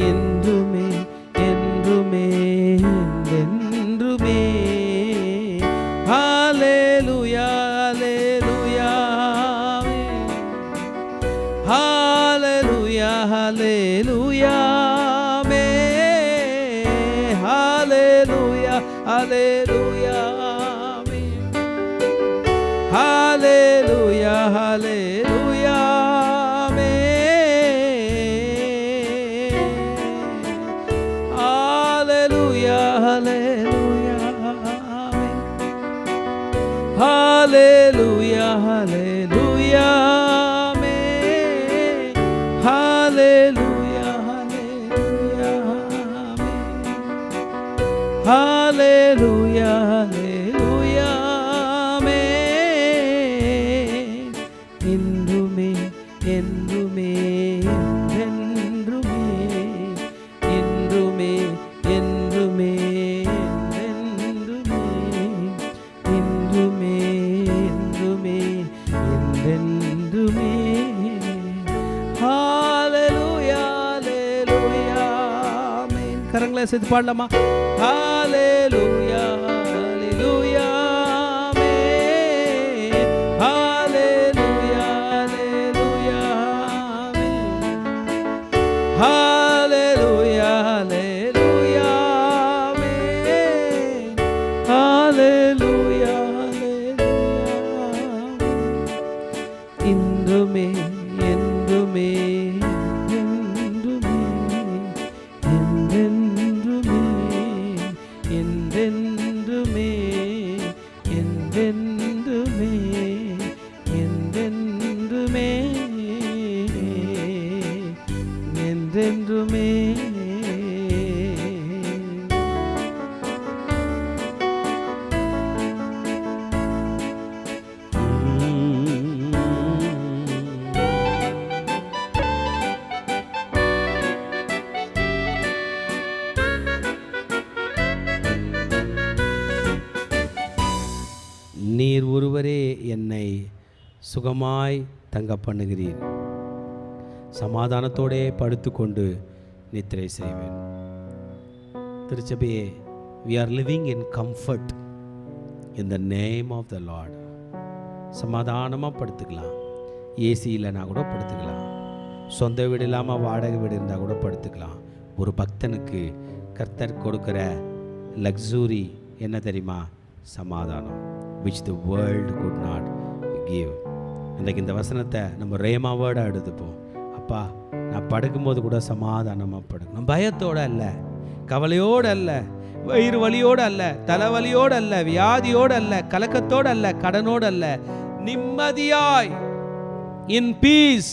என்றுமே என்றுமே என்றென்றுமே. ஹல்லேலூயா ஹல்லேலூயா ஆமென். ஹல்லேலூயா ஹல்லேலூயா ஆமென். ஹல்லேலூயா ஹல்லேலூயா ஆமென். ஹல்லேலூயா ஹல்லேலூயா ஆமென். ஹல்லேலூயா ஹல்லேலூயா ஆமென். ஹல்லேலூயா ஹல்லேலூயா ஆமென். ஹல்லேலூயா ஹல்லேலூயா ஆமென். ஹல்லேலூயா ஹல்லேலூயா ஆமென். என்றுமே என்றுமே என்றென்றுமே என்றுமே என்றுமே என்றென்றுமே என்றுமே என்றுமே என்றென்றுமே. ஹல்லேலூயா ஹல்லேலூயா ஆமென். கரங்களை சேர்த்து பாடலாமா? ஹல்லேலூயா ஹல்லேலூயா ஆமென். ஹல்லேலூயா ஹல்லேலூயா ஆமென். ஹல்லேலூயா ஹல்லேலூயா ஆமென். ஹல்லேலூயா ஹல்லேலூயா ஆமென். இன்றுமே என்றுமே என்றுமே என்றென்றுமே என்றென்றுமே என்றென்றுமே என்றென்றுமே என்றென்றுமே. நீர் ஒருவரே என்னை சுகமாய் தங்க பண்ணுகிறீர். சமாதானத்தோடே படுத்துக்கொண்டு நித்திரை செய்வேன். திருச்சபையே, we are living in comfort in the name of the Lord. சமாதானமாக படுத்துக்கலாம். ஏசி இல்லைனா கூட படுத்துக்கலாம். சொந்த வீடு இல்லாமல் வாடகை வீடு இருந்தால் கூட படுத்துக்கலாம். ஒரு பக்தனுக்கு கர்த்தர் கொடுக்குற லக்ஸுரி என்ன தெரியுமா? சமாதானம், which the world could not give. இன்றைக்கு இந்த வசனத்தை நம்ம ரேமா வேர்டாக எடுத்துப்போம். அப்பா, நான் படுக்கும்போது கூட சமாதானமாக படுக்கணும். பயத்தோடு அல்ல, கவலையோடு அல்ல, வயிறு வலியோடு அல்ல, தலைவலியோடு அல்ல, வியாதியோடு அல்ல, கலக்கத்தோடு அல்ல, கடனோடு அல்ல, நிம்மதியாய் in peace.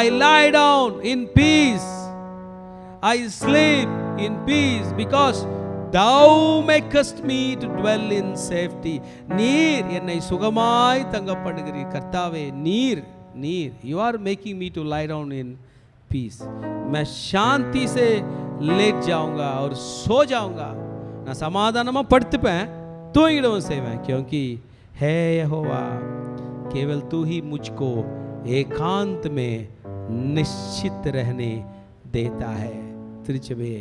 I lie down in peace. I sleep in peace because thou makest me to dwell in safety. நீர் என்னை சுகமாய் தங்க பண்ணுகிறீர். கர்த்தாவே, நீர் you are making me to lie down in peace. मैं शांति से लेट जाऊंगा और सो जाऊंगा. நான் சமாதானமாக படுத்துப்பேன், தூங்கிடவும் செய்வேன். क्योंकि हे यहोवा, केवल तू ही मुझको एकांत में निश्चित रहने देता है. திருச்சபே,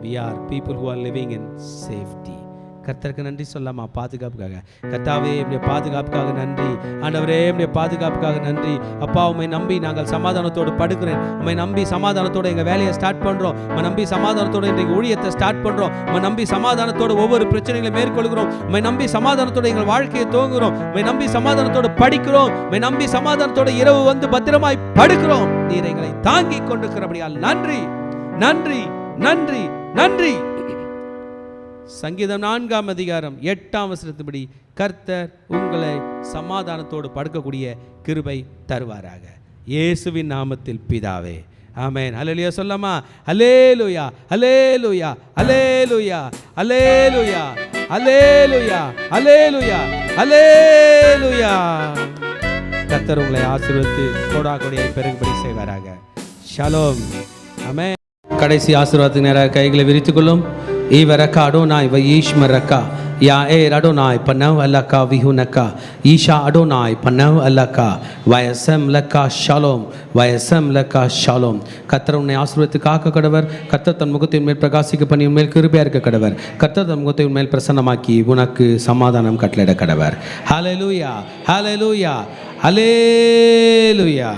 we are people who are living in safety. கர்த்தருக்கு நன்றி சொல்லாமா? பாதுகாப்புக்காக. கர்த்தாவே, உம்முடைய பாதுகாப்புக்காக நன்றி. ஆண்டவரே, உம்முடைய பாதுகாப்புக்காக நன்றி. அப்பா, உம்மை நம்பி நாங்கள் சமாதானத்தோடு படுக்கிறேன். உம்மை நம்பி சமாதானத்தோடு எங்கள் வேலையை ஸ்டார்ட் பண்ணுறோம். உம்மை நம்பி சமாதானத்தோடு இன்றைக்கு ஊழியத்தை ஸ்டார்ட் பண்ணுறோம். உம்மை நம்பி சமாதானத்தோடு ஒவ்வொரு பிரச்சனைகளை மேற்கொள்கிறோம். உம்மை நம்பி சமாதானத்தோடு எங்கள் வாழ்க்கையை துவங்குகிறோம். உம்மை நம்பி சமாதானத்தோடு படிக்கிறோம். உம்மை நம்பி சமாதானத்தோடு இரவு வந்து பத்திரமாய் படுக்கிறோம். நீர் எங்களை தாங்கிக் கொண்டிருக்கிறபடியால் நன்றி, நன்றி, நன்றி, நன்றி. சங்கீதம் 4ஆம் அதிகாரம் 8ஆம் வசனத்தின்படி கர்த்தர் உங்களை சமாதானத்தோடு படுக்கக்கூடிய கிருபை தருவாராக. இயேசுவின் நாமத்தில் பிதாவே, ஆமென். ஹல்லேலூயா சொல்லாமா? ஹல்லேலூயா, ஹல்லேலூயா, ஹல்லேலூயா, ஹல்லேலூயா, ஹல்லேலூயா, ஹல்லேலூயா, ஹல்லேலூயா. கர்த்தர் உங்களை ஆசீர்வதித்து கோடாகோடியாய் பெருகும்படி செய்வாராக. ஷலோம். ஆமென். கடைசி ஆசீர்வாதத்துக்கு நேராக கைகளை விரித்துக் கொள்ளும். ஈவரக்கா அடோனாய் வயீஷ்மரக்கா யா ஏர் அடோனாய் பனவ் அல்லக்கா விஹுனக்கா ஈஷா அடோனாய் பனவ் அல்லக்கா வயசம் லக்கா ஷாலோம், வயசம் லக்கா ஷாலோம். கர்த்தர் உன்னை ஆசீர்வதித்து காக்க கடவர். கர்த்தர் தன் முகத்தின் மேல் பிரகாசிக்க பண்ணி உன்மேல் கிருபையா இருக்க கடவர். கர்த்தர் தன் முகத்தை உன்மேல் பிரசன்னமாக்கி உனக்கு சமாதானம் கட்டளையிட கடவர். ஹல்லேலூயா, ஹல்லேலூயா, ஹல்லேலூயா.